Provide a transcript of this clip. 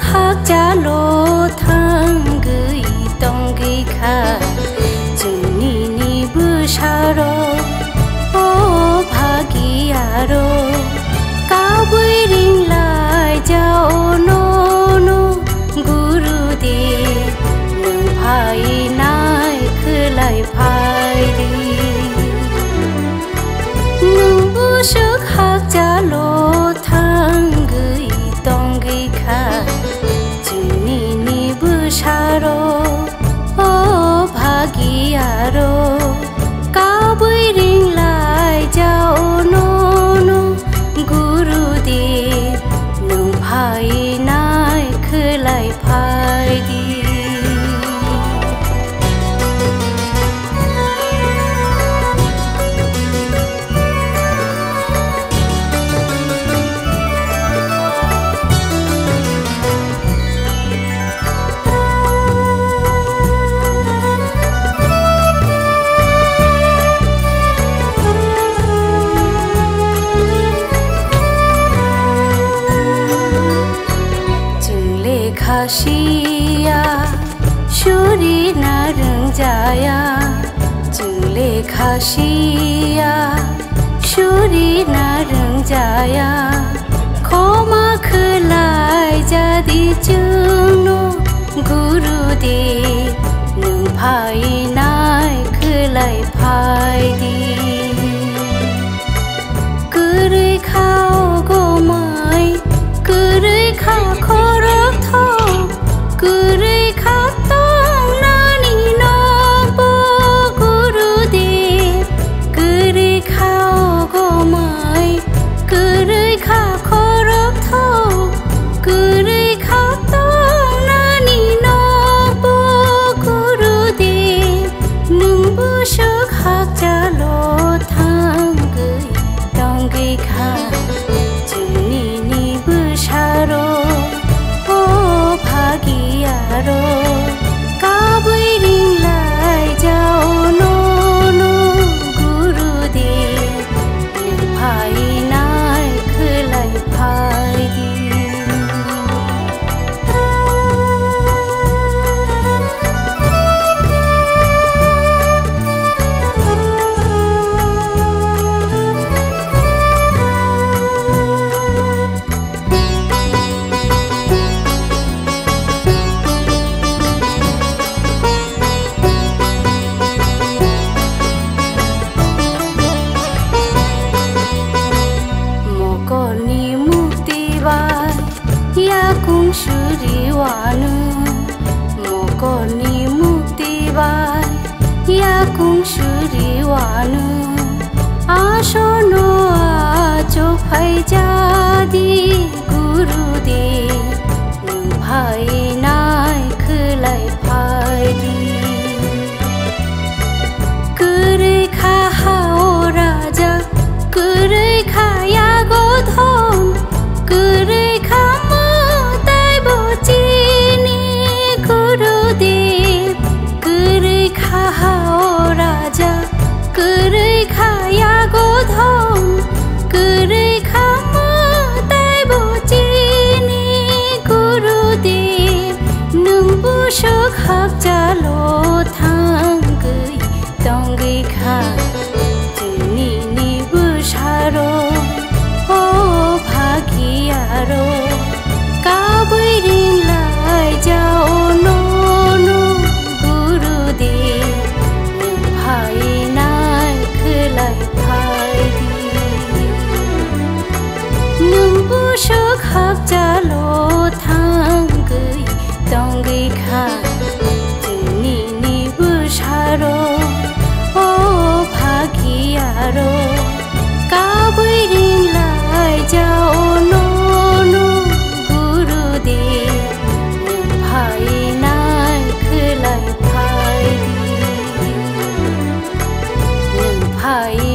hak jalo thang gui tong gui kha juni ni busharo o bhagiaro cao bui ring lai jao no no guru de nung phai nai khulai phai di nung bushuk hak jalo thang gui tong gui kha juni ni busharo o bhagiaro cao bui ring lai jao no no guru de nung phai nai khulai phai di khasiya shuri na rung jaya jule khasiya shuri na rung jaya khoma khulai jadi chungno guru de nung phai nai khulai phai di kurui khao go mai kurui kha khorok tho kurui kha tong nani no bo guru de kurui khao go mai kurui kha khorok tho kurui kha tong nani no bo guru de nung bu shuk hak jalo thang gui tong gui kha juni ni busharo o bhagiaro cao bui ring lai jao no no guru de nung phai nai khulai phai di kung shuri wanu moko ni mukti bai ya kung shuri wanu asho no ajo phai jadi guru de nung phai nai khulai phai di kurui kha hao raja kurui kha ya go thom kurui kha raja kurui kha ya go thom kurui kha ma tai bo chi ni guru de nung bu shuk hak jalo thang gui tong gui kha juni ni busharo o bhagiaro cao bui ring lai jao no no guru de phai nai khulai phai di nung bu shuk hak jalo thang gui tong gui kha juni ni busharo o bhagiaro cao bui ring lai jao no no guru de nung phai nai khulai phai di phai